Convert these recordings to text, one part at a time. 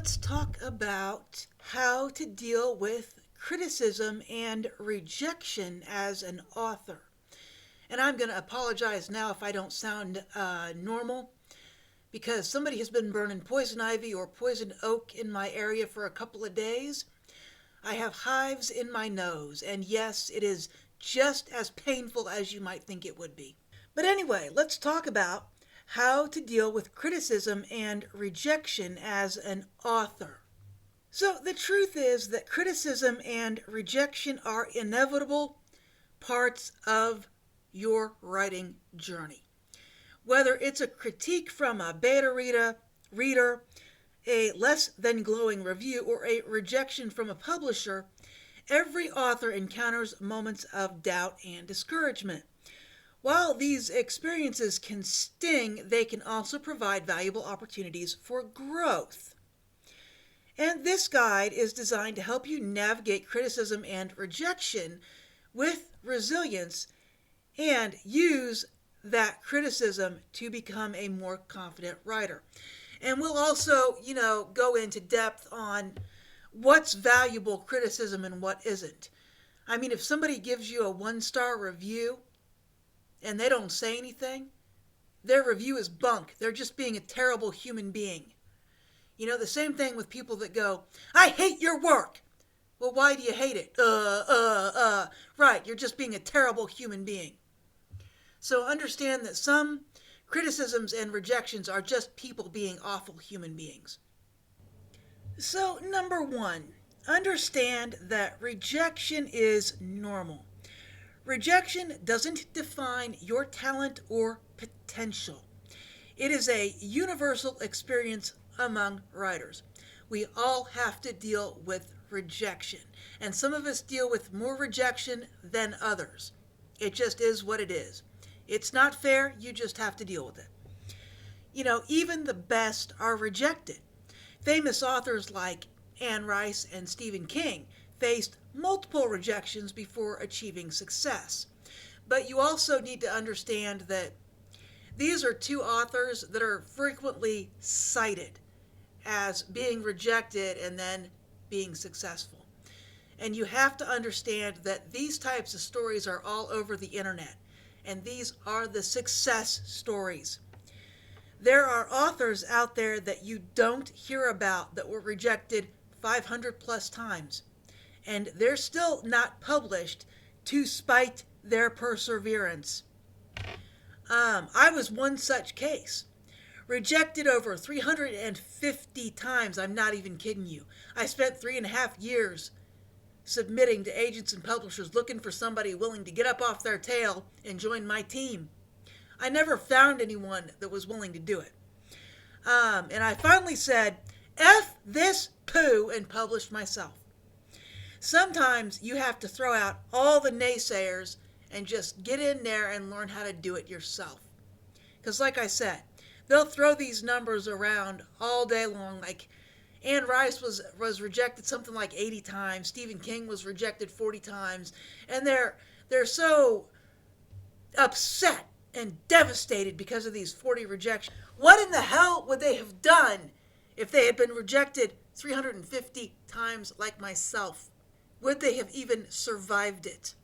let's talk about how to deal with criticism and rejection as an author. And I'm going to apologize now if I don't sound normal, because somebody has been burning poison ivy or poison oak in my area for a couple of days. I have hives in my nose, and yes, it is just as painful as you might think it would be. But anyway, let's talk about how to deal with criticism and rejection as an author. So, the truth is that criticism and rejection are inevitable parts of your writing journey. Whether it's a critique from a beta reader, a less than glowing review, or a rejection from a publisher, every author encounters moments of doubt and discouragement. While these experiences can sting, they can also provide valuable opportunities for growth. And this guide is designed to help you navigate criticism and rejection with resilience and use that criticism to become a more confident writer. And we'll also, go into depth on what's valuable criticism and what isn't. I mean, if somebody gives you a 1-star review and they don't say anything, their review is bunk. They're just being a terrible human being. The same thing with people that go, "I hate your work." Well, why do you hate it? Right, you're just being a terrible human being. So understand that some criticisms and rejections are just people being awful human beings. So, number one, understand that rejection is normal. Rejection doesn't define your talent or potential. It is a universal experience among writers. We all have to deal with rejection, and some of us deal with more rejection than others. It just is what it is. It's not fair, you just have to deal with it. Even the best are rejected. Famous authors like Anne Rice and Stephen King faced multiple rejections before achieving success. But you also need to understand that these are two authors that are frequently cited as being rejected and then being successful. And you have to understand that these types of stories are all over the internet, and these are the success stories. There are authors out there that you don't hear about that were rejected 500 plus times, and they're still not published to spite their perseverance. I was one such case. Rejected over 350 times. I'm not even kidding you. I spent 3.5 years submitting to agents and publishers looking for somebody willing to get up off their tail and join my team. I never found anyone that was willing to do it. And I finally said, F this poo, and published myself. Sometimes you have to throw out all the naysayers and just get in there and learn how to do it yourself. Because like I said, they'll throw these numbers around all day long. Like Anne Rice was rejected something like 80 times. Stephen King was rejected 40 times. And they're so upset and devastated because of these 40 rejections. What in the hell would they have done if they had been rejected 350 times like myself? Would they have even survived it?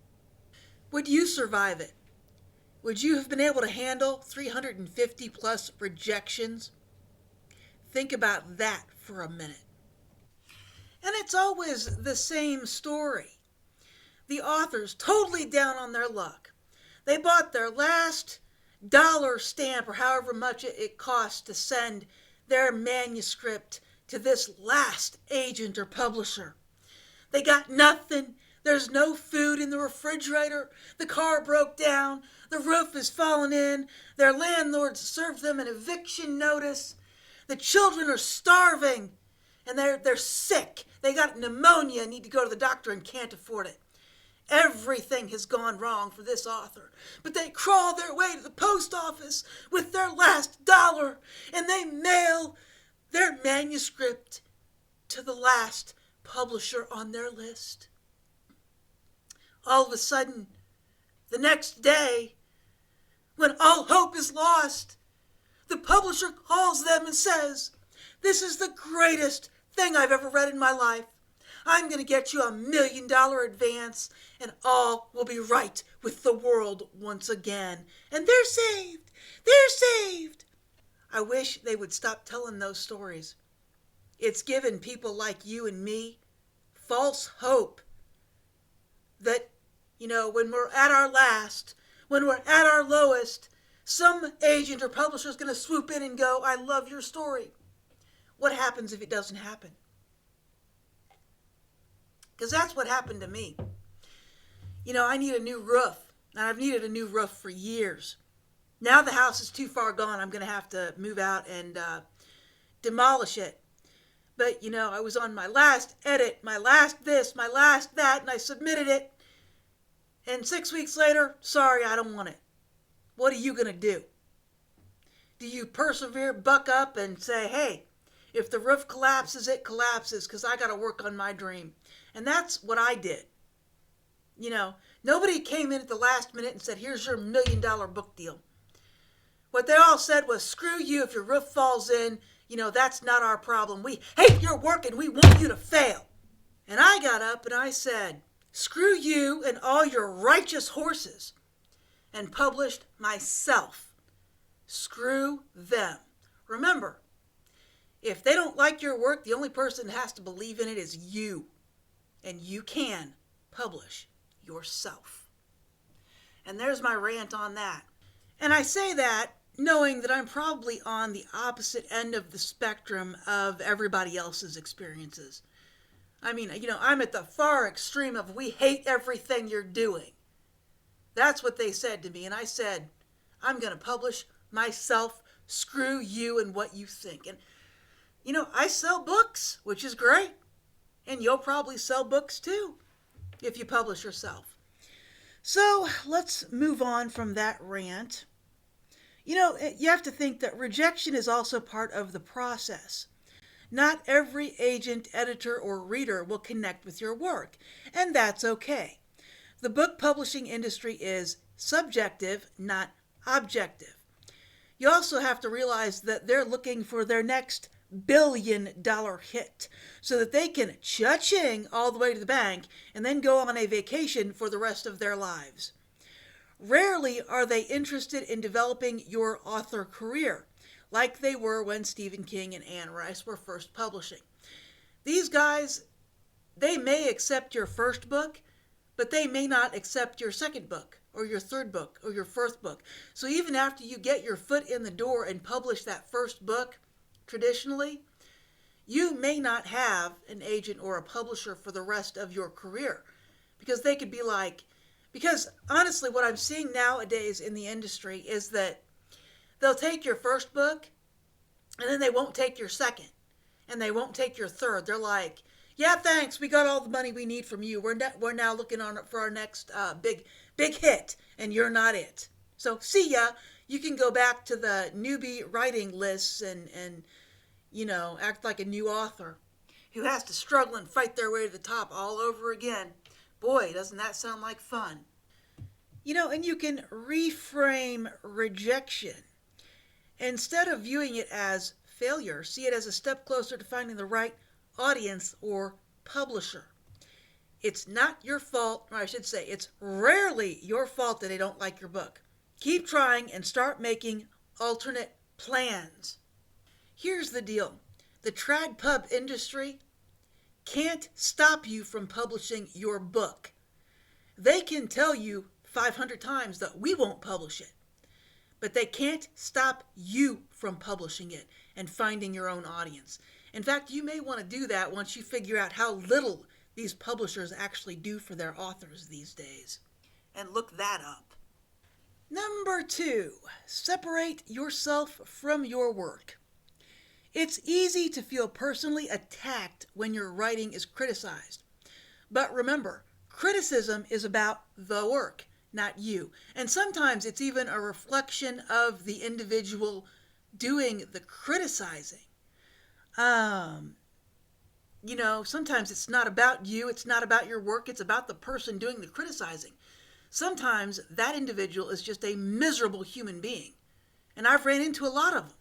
Would you survive it? Would you have been able to handle 350 plus rejections? Think about that for a minute. And it's always the same story. The author's totally down on their luck. They bought their last dollar stamp or however much it costs to send their manuscript to this last agent or publisher. They got nothing. There's no food in the refrigerator. The car broke down. The roof is falling in. Their landlord served them an eviction notice. The children are starving. And they're sick. They got pneumonia and need to go to the doctor and can't afford it. Everything has gone wrong for this author. But they crawl their way to the post office with their last dollar, and they mail their manuscript to the last publisher on their list. All of a sudden, the next day, when all hope is lost, the publisher calls them and says, "This is the greatest thing I've ever read in my life. I'm going to get you $1 million advance, and all will be right with the world once again. And they're saved. They're saved. I wish they would stop telling those stories. It's given people like you and me false hope that, when we're at our last, when we're at our lowest, some agent or publisher is going to swoop in and go, I love your story. What happens if it doesn't happen? Because that's what happened to me. I need a new roof, and I've needed a new roof for years. Now the house is too far gone. I'm going to have to move out and demolish it. But, I was on my last edit, my last this, my last that, and I submitted it. And 6 weeks later, sorry, I don't want it. What are you going to do? Do you persevere, buck up, and say, hey, if the roof collapses, it collapses, because I got to work on my dream. And that's what I did. Nobody came in at the last minute and said, here's your $1 million book deal. What they all said was, screw you, if your roof falls in, that's not our problem. We hate your work and we want you to fail. And I got up and I said, screw you and all your righteous horses, and published myself. Screw them. Remember, if they don't like your work, the only person that has to believe in it is you. And you can publish yourself. And there's my rant on that. And I say that knowing that I'm probably on the opposite end of the spectrum of everybody else's experiences. I mean, I'm at the far extreme of we hate everything you're doing. That's what they said to me. And I said, I'm going to publish myself. Screw you and what you think. And, I sell books, which is great. And you'll probably sell books too if you publish yourself. So let's move on from that rant. You have to think that rejection is also part of the process. Not every agent, editor, or reader will connect with your work, and that's okay. The book publishing industry is subjective, not objective. You also have to realize that they're looking for their next billion-dollar hit so that they can cha-ching all the way to the bank and then go on a vacation for the rest of their lives. Rarely are they interested in developing your author career, like they were when Stephen King and Anne Rice were first publishing. These guys, they may accept your first book, but they may not accept your second book, or your third book, or your fourth book. So even after you get your foot in the door and publish that first book, traditionally, you may not have an agent or a publisher for the rest of your career. Because they could be like, because honestly, what I'm seeing nowadays in the industry is that they'll take your first book, and then they won't take your second, and they won't take your third. They're like, yeah, thanks, we got all the money we need from you. We're now looking on for our next big hit, and you're not it. So see ya. You can go back to the newbie writing lists and act like a new author who has to struggle and fight their way to the top all over again. Boy, doesn't that sound like fun. And you can reframe rejection. Instead of viewing it as failure, see it as a step closer to finding the right audience or publisher. It's not your fault, or I should say, it's rarely your fault that they don't like your book. Keep trying and start making alternate plans. Here's the deal. The trad pub industry can't stop you from publishing your book. They can tell you 500 times that we won't publish it, but they can't stop you from publishing it and finding your own audience. In fact, you may want to do that once you figure out how little these publishers actually do for their authors these days. And look that up. Number 2, separate yourself from your work. It's easy to feel personally attacked when your writing is criticized. But remember, criticism is about the work, not you. And sometimes it's even a reflection of the individual doing the criticizing. Sometimes it's not about you, it's not about your work, it's about the person doing the criticizing. Sometimes that individual is just a miserable human being. And I've ran into a lot of them.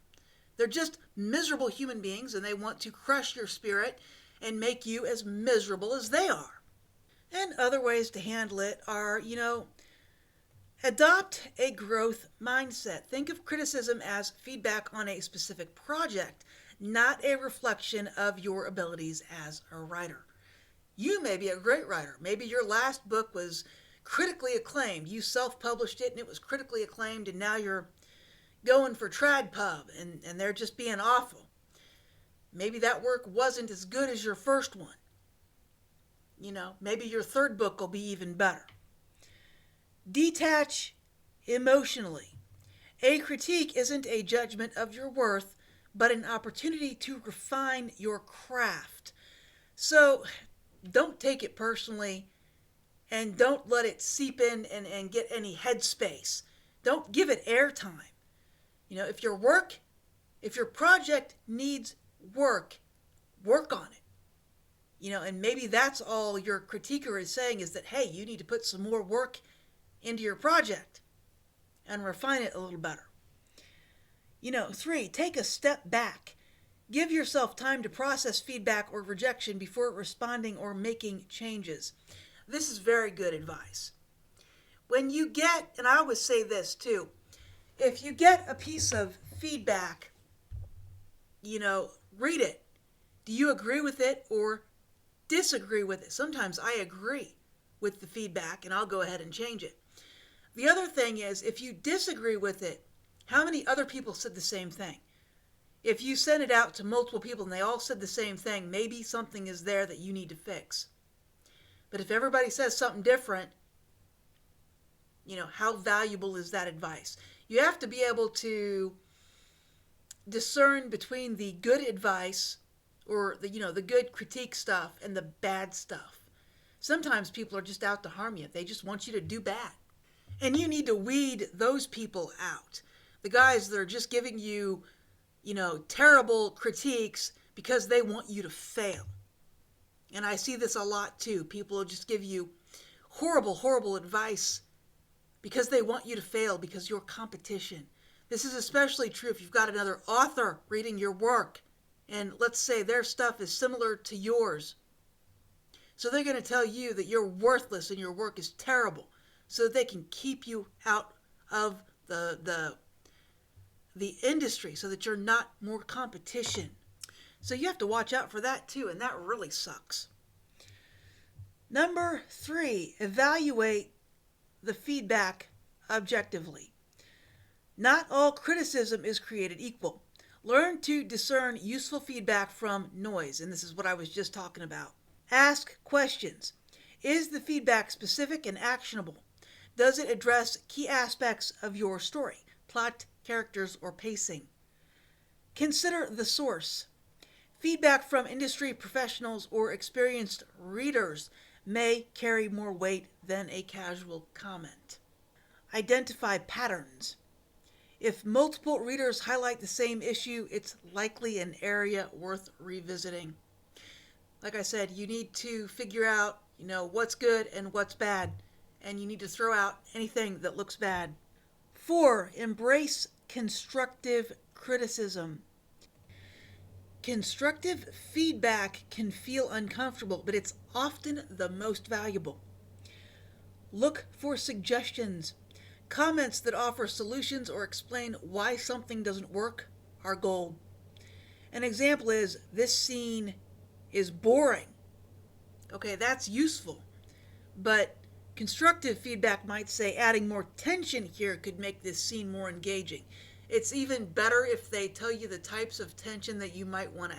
They're just miserable human beings, and they want to crush your spirit and make you as miserable as they are. And other ways to handle it are, adopt a growth mindset. Think of criticism as feedback on a specific project, not a reflection of your abilities as a writer. You may be a great writer. Maybe your last book was critically acclaimed. You self-published it and it was critically acclaimed, and now you're going for trad pub and they're just being awful. Maybe that work wasn't as good as your first one. Maybe your third book will be even better. Detach emotionally. A critique isn't a judgment of your worth, but an opportunity to refine your craft. So don't take it personally, and don't let it seep in and get any headspace. Don't give it airtime. If your project needs work on it. And maybe that's all your critiquer is saying, is that, hey, you need to put some more work into your project and refine it a little better. 3, take a step back. Give yourself time to process feedback or rejection before responding or making changes. This is very good advice. When you get, and I always say this too, if you get a piece of feedback, read it. Do you agree with it or disagree with it? Sometimes I agree with the feedback and I'll go ahead and change it. The other thing is, if you disagree with it, how many other people said the same thing? If you send it out to multiple people and they all said the same thing, maybe something is there that you need to fix. But if everybody says something different, how valuable is that advice? You have to be able to discern between the good advice or the good critique stuff and the bad stuff. Sometimes people are just out to harm you. They just want you to do bad. And you need to weed those people out. The guys that are just giving you, terrible critiques because they want you to fail. And I see this a lot too. People will just give you horrible, horrible advice because they want you to fail because you're competition. This is especially true if you've got another author reading your work and let's say their stuff is similar to yours. So they're going to tell you that you're worthless and your work is terrible so that they can keep you out of the industry so that you're not more competition. So you have to watch out for that too, and that really sucks. Number 3, evaluate the feedback objectively. Not all criticism is created equal. Learn to discern useful feedback from noise, and this is what I was just talking about. Ask questions. Is the feedback specific and actionable? Does it address key aspects of your story, plot, characters, or pacing? Consider the source. Feedback from industry professionals or experienced readers may carry more weight than a casual comment. Identify patterns. If multiple readers highlight the same issue, it's likely an area worth revisiting. Like I said, you need to figure out, what's good and what's bad, and you need to throw out anything that looks bad. 4, embrace constructive criticism. Constructive feedback can feel uncomfortable, but it's often the most valuable. Look for suggestions. Comments that offer solutions or explain why something doesn't work are gold. An example is, this scene is boring. Okay, that's useful. But constructive feedback might say adding more tension here could make this scene more engaging. It's even better if they tell you the types of tension that you might want to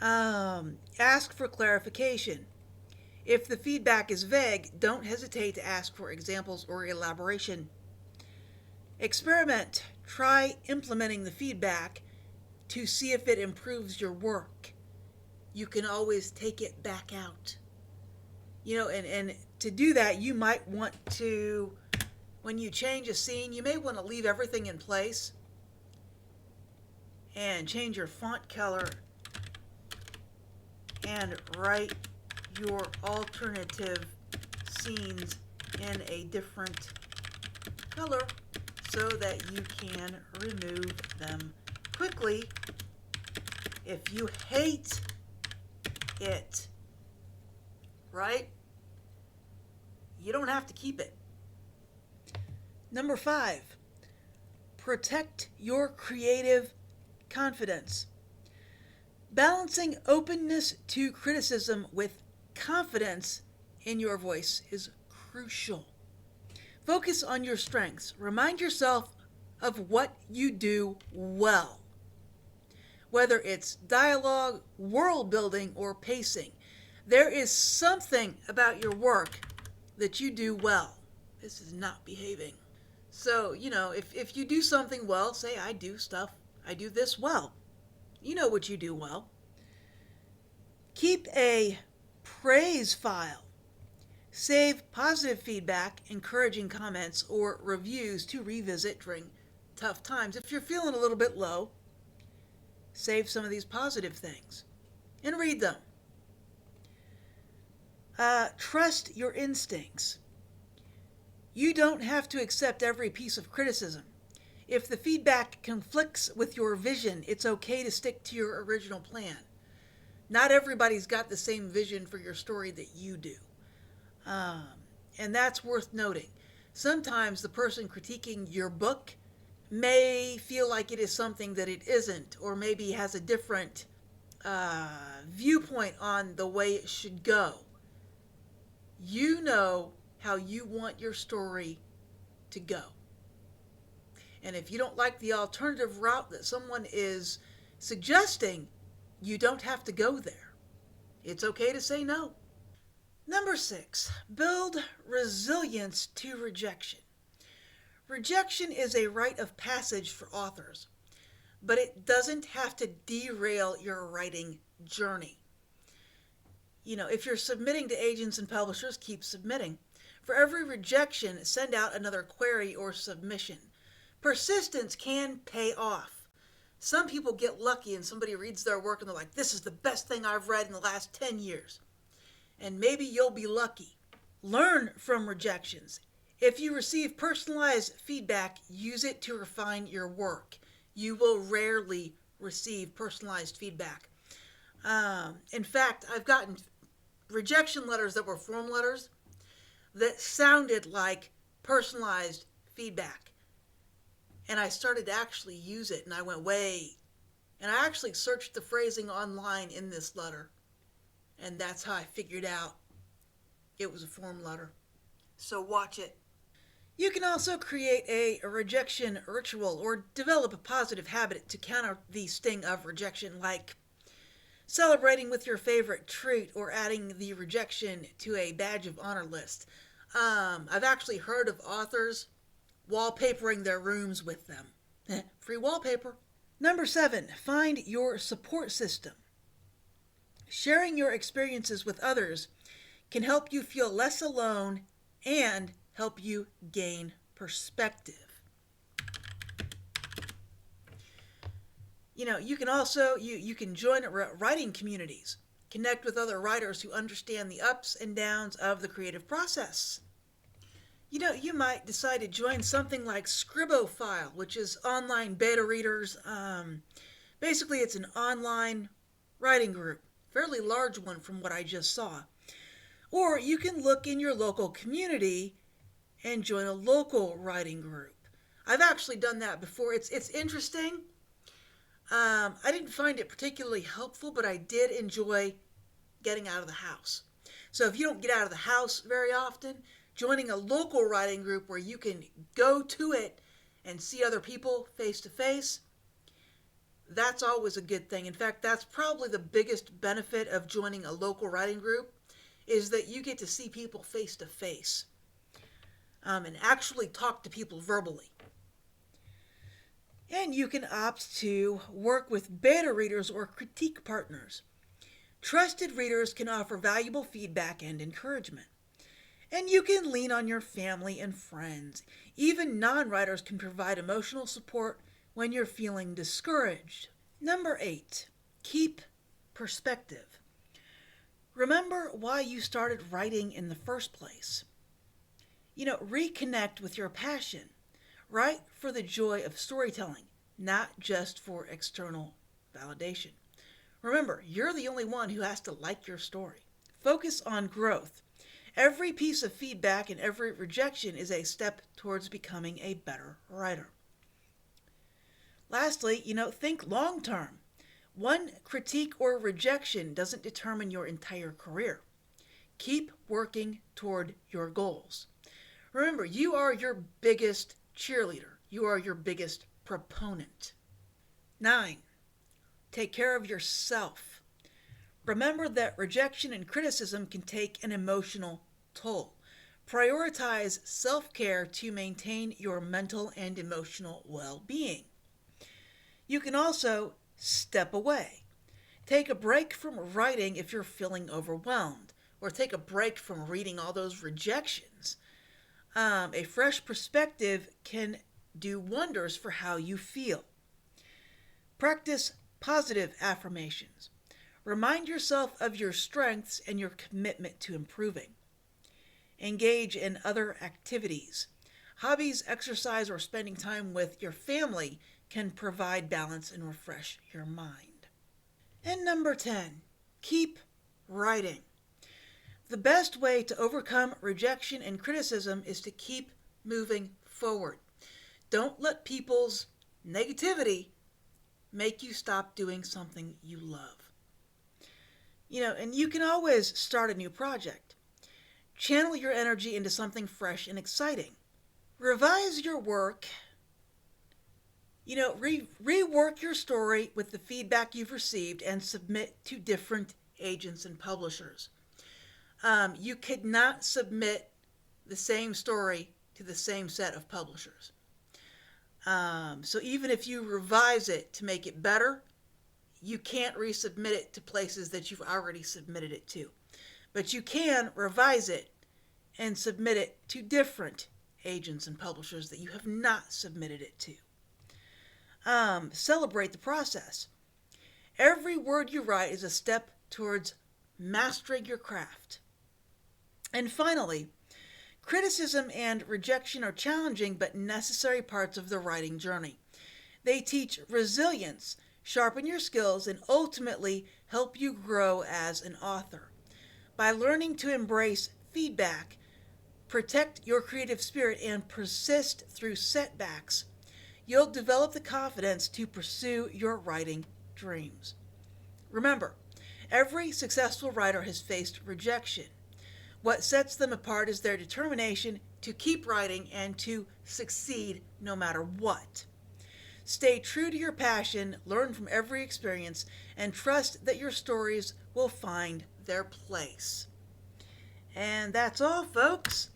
add. Ask for clarification. If the feedback is vague, don't hesitate to ask for examples or elaboration. Experiment. Try implementing the feedback to see if it improves your work. You can always take it back out. And to do that, you might want to, when you change a scene, you may want to leave everything in place and change your font color and write your alternative scenes in a different color so that you can remove them quickly if you hate it, right? You don't have to keep it. Number 5, protect your creative confidence. Balancing openness to criticism with confidence in your voice is crucial. Focus on your strengths. Remind yourself of what you do well. Whether it's dialogue, world building, or pacing, there is something about your work that you do well. This is not behaving. So, if you do something well, say, I do this well. You know what you do well. Keep a praise file. Save positive feedback, encouraging comments, or reviews to revisit during tough times. If you're feeling a little bit low, save some of these positive things and read them. Trust your instincts. You don't have to accept every piece of criticism. If the feedback conflicts with your vision, it's okay to stick to your original plan. Not everybody's got the same vision for your story that you do. And that's worth noting. Sometimes the person critiquing your book may feel like it is something that it isn't, or maybe has a different viewpoint on the way it should go. You know how you want your story to go. And if you don't like the alternative route that someone is suggesting, you don't have to go there. It's okay to say no. Number 6, build resilience to rejection. Rejection is a rite of passage for authors, but it doesn't have to derail your writing journey. If you're submitting to agents and publishers, keep submitting. For every rejection, send out another query or submission. Persistence can pay off. Some people get lucky and somebody reads their work and they're like, this is the best thing I've read in the last 10 years. And maybe you'll be lucky. Learn from rejections. If you receive personalized feedback, use it to refine your work. You will rarely receive personalized feedback. In fact, I've gotten rejection letters that were form letters that sounded like personalized feedback. And I started to actually use it, and I went, wait. And I actually searched the phrasing online in this letter. And that's how I figured out it was a form letter. So watch it. You can also create a rejection ritual or develop a positive habit to counter the sting of rejection, like celebrating with your favorite treat or adding the rejection to a badge of honor list. I've actually heard of authors wallpapering their rooms with them. Free wallpaper. Number 7, find your support system. Sharing your experiences with others can help you feel less alone and help you gain perspective. You can also, you can join writing communities. Connect with other writers who understand the ups and downs of the creative process. You might decide to join something like Scribophile, which is online beta readers. Basically, it's an online writing group. Fairly large one from what I just saw. Or you can look in your local community and join a local writing group. I've actually done that before. It's interesting. I didn't find it particularly helpful, but I did enjoy getting out of the house. So if you don't get out of the house very often, joining a local writing group where you can go to it and see other people face to face, that's always a good thing. In fact, that's probably the biggest benefit of joining a local writing group, is that you get to see people face to face and actually talk to people verbally. And you can opt to work with beta readers or critique partners. Trusted readers can offer valuable feedback and encouragement. And you can lean on your family and friends. Even non-writers can provide emotional support when you're feeling discouraged. Number 8, keep perspective. Remember why you started writing in the first place. Reconnect with your passion. Write for the joy of storytelling, not just for external validation. Remember, you're the only one who has to like your story. Focus on growth. Every piece of feedback and every rejection is a step towards becoming a better writer. Lastly, think long term. One critique or rejection doesn't determine your entire career. Keep working toward your goals. Remember, you are your biggest cheerleader. You are your biggest proponent. 9. Take care of yourself. Remember that rejection and criticism can take an emotional toll. Prioritize self-care to maintain your mental and emotional well-being. You can also step away. Take a break from writing if you're feeling overwhelmed, or take a break from reading all those rejections. A fresh perspective can do wonders for how you feel. Practice positive affirmations. Remind yourself of your strengths and your commitment to improving. Engage in other activities. Hobbies, exercise, or spending time with your family can provide balance and refresh your mind. And number 10, keep writing. The best way to overcome rejection and criticism is to keep moving forward. Don't let people's negativity make you stop doing something you love. And you can always start a new project. Channel your energy into something fresh and exciting. Revise your work. Rework your story with the feedback you've received and submit to different agents and publishers. You could not submit the same story to the same set of publishers. So even if you revise it to make it better, you can't resubmit it to places that you've already submitted it to. But you can revise it and submit it to different agents and publishers that you have not submitted it to. Celebrate the process. Every word you write is a step towards mastering your craft. And finally, criticism and rejection are challenging but necessary parts of the writing journey. They teach resilience, sharpen your skills, and ultimately help you grow as an author. By learning to embrace feedback, protect your creative spirit, and persist through setbacks, you'll develop the confidence to pursue your writing dreams. Remember, every successful writer has faced rejection. What sets them apart is their determination to keep writing and to succeed no matter what. Stay true to your passion, learn from every experience, and trust that your stories will find their place. And that's all, folks.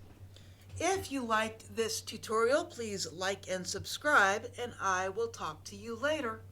If you liked this tutorial, please like and subscribe, and I will talk to you later.